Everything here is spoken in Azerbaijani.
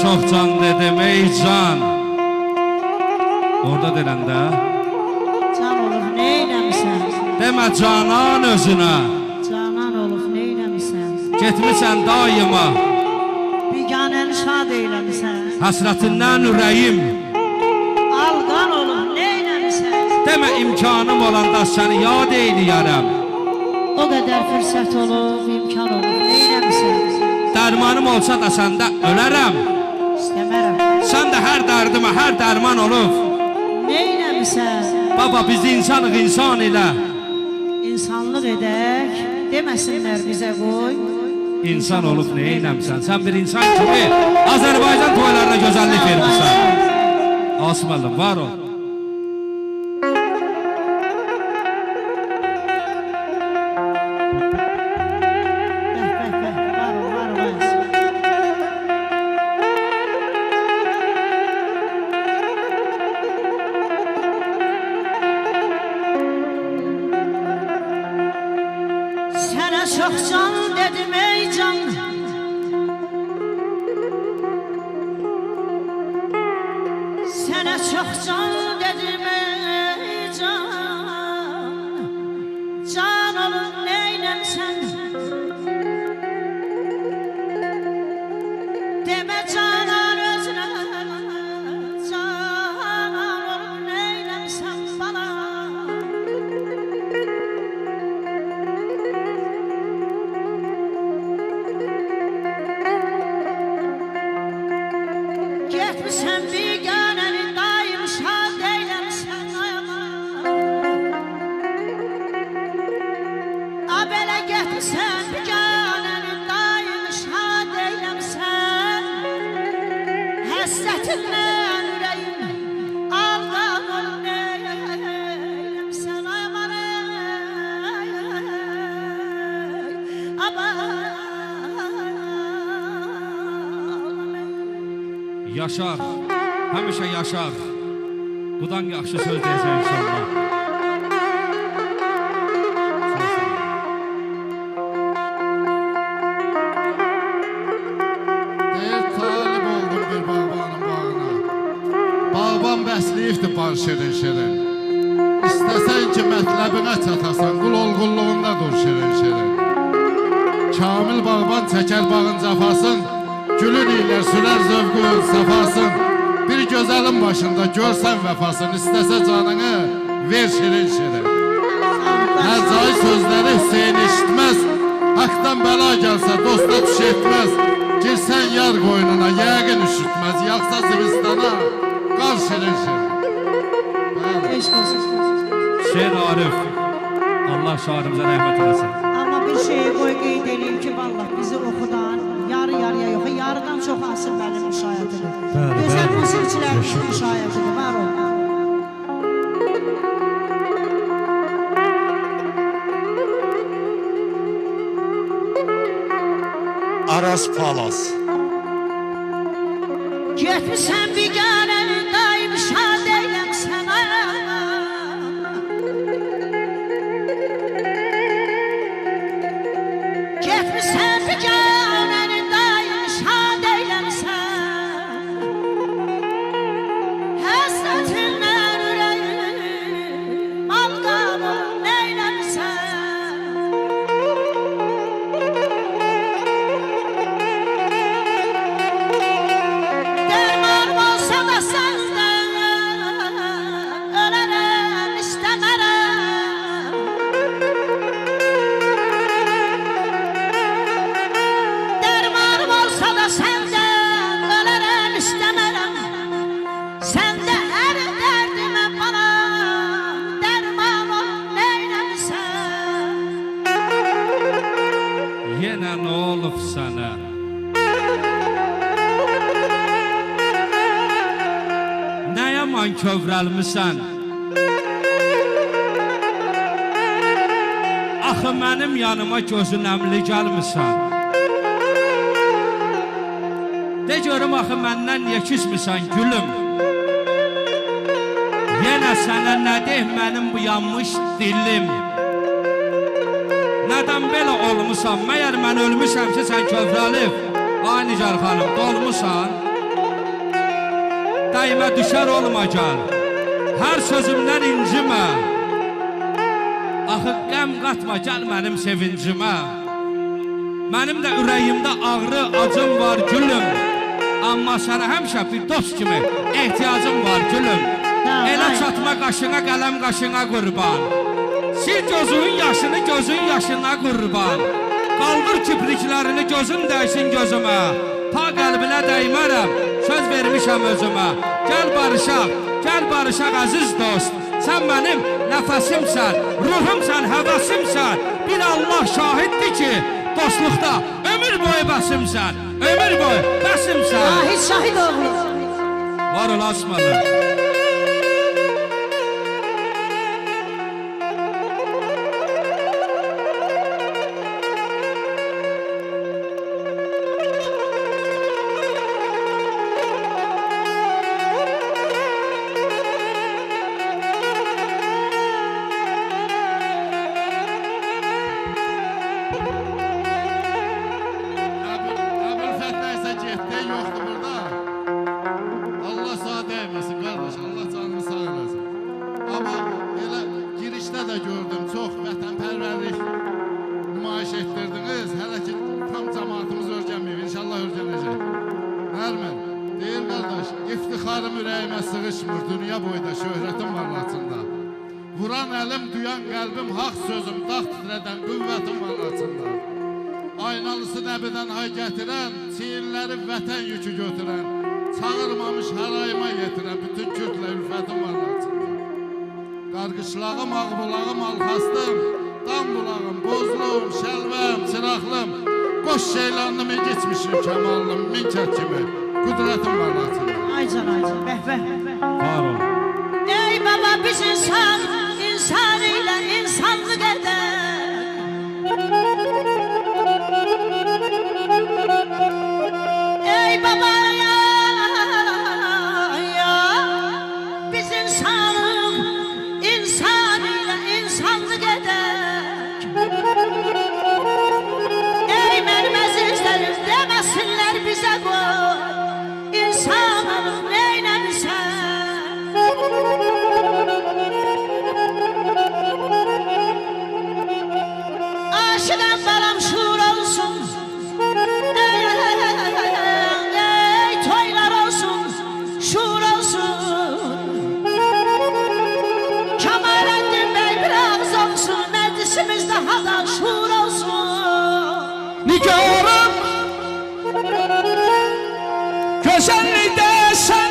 çok can dedim ey can. Orada deləndə Can olub neynəmisən? demə canan özünə. Canan olub neynəmisən? Getmisən daima Biganəni şad eyləmisən. həsrətindən ürəyim. Alqan olub neynəmisən? Demə imkanım olanda səni yad eyləyərəm. O qədər fürsət olub, imkan olub neynəmisən? Dərmanım olsa da səndə ölərəm. İstəmərəm. Sən də hər dərdimə hər dərman olub. Neynəmisən? Baba biz insanıq insan ilə. İnsanlıq edək, deməsinlər bizə qoy. İnsan olub neynəmsən? Sən bir insan kimi Azərbaycan toylarına gözəllik vermişsən. Asmalım var ol. Sənə çox can dedim ey can. Sənə çox can dedim ey can. Can olub neynəmsən? Demə canan özünə. Canan olub neynəmsən bana? Getmişsən biganəni daim şad eyləmsən ayama. A belə getmişsən biganəni daim şad eyləmsən. Həsrətindən ürəyim aldan olub neyləmsən ayman Yaşar, həmişə yaşar. Budan yaxşı söz deyəsən inşallah. Deyir talib oldum bir bağbanın bağına. Bağban bəsləyibdir bar şirin şirin. İstəsən ki mətləbinə çatasan, qul ol qulluğunda dur şirin şirin. Kamil bağban çəkər bağın cəfasın, gülün ilə sürər zövqün səfasın. Bir gözəlin başında görsən vəfasın, istəsə canını ver şirin şirin. Hər cay sözləri Hüseyin eşitməz, haqdan bəla gəlsə dosta tuş etməz. Girsən yar qoynuna yəqin üşütməz, yaxsa zivistana qal şirin şirin. Eşq olsun. Şeir Arif, Allah şahidimizə rəhmət eləsin. Amma bir şeyi qoy qeyd edeyim ki, vallah bizi oxudan yarı-yarıya yox, yarıdan çox asıl mənim müşahididir. Gözəl musiqiçilərimizin müşahididir, var ol. Aras Palas. Getmişsən biganəni daim şad eyləmsən ayağına. Getmişsən biganəni daim şad eyləmsən. Həsrətindən ürəyim alqanı neyləmsən? Dərmanım olsa da səndən ölərəm, istəmərəm. Dərmanım olsa da səndən ölərəm, istəmərəm. Sən də hər dərdimə bana dərman ol, neyləmisən? Yenə nə olub sənə? Nə yaman kövrəlmisən? Axı mənim yanıma gözün əmli gəlmisən. De görüm axı məndən niyə küsmüsən gülüm? Yenə sənə nə deyim mənim bu yanmış dilim? Nədən belə olmusan? Məyər mən ölmüşəm ki sən kövrəlib? Ay Nigar xanım, dolmusan? ürəyimə düşər olma gəl. Hər sözümdən incimə. Axı qəm qatma gəl mənim sevincimə. Mənim də ürəyimdə ağrı, acım var gülüm. Amma sənə həmişə bir dost kimi ehtiyacım var gülüm. Elə çatma qaşına, qələm qaşına qurban. Sil gözünün yaşını, gözün yaşına qurban. Qaldır kipriklərini, gözün dəysin gözümə. Ta qəlbinə dəymərəm, söz vermişəm özümə. Gəl barışaq əziz dost. Sən mənim nəfəsimsən, ruhumsən, həvəsimsən. Bir Allah şahiddir ki, dostluqda ömür boyu bəsimsən. Ömür boyu bəsimsən. Şahid, şahid oğlu. Var ol Osmanlı. İftiharım ürəyimə sığışmır, dünya boyda şöhrətim var laçında. Vuran əlim, duyan qəlbim, haq sözüm, dağ titrədən qüvvətim var laçında. Aynalısı nəbidən hay gətirən, çiyinləri vətən yükü götürən, çağırmamış harayıma yetirən, bütün Kürtlə ülfətim var laçında. Qarqışlağım, ağbulağım, alxastım, dam bulağım, bozluğum, şəlvəm, çıraqlım, qoş şeylandım, geçmişim kəmalım, min kət kimi, qüdrətim var laçında. Ay can, bəh. Var ol. Ey baba biz insan ilə insanlıq edər. Ey baba ya, biz insan ilə insanlıq edər. Ey mənim əzizlərim deməsinlər bizə qoy. İnsanım neynəmişsən? Aşıdan baram şuur olsun. Ey toylar olsun, şuur olsun. Kemalettin Bey bir ağız olsun, meclisimizde hala şuur olsun. Nigarım, güzellikte sen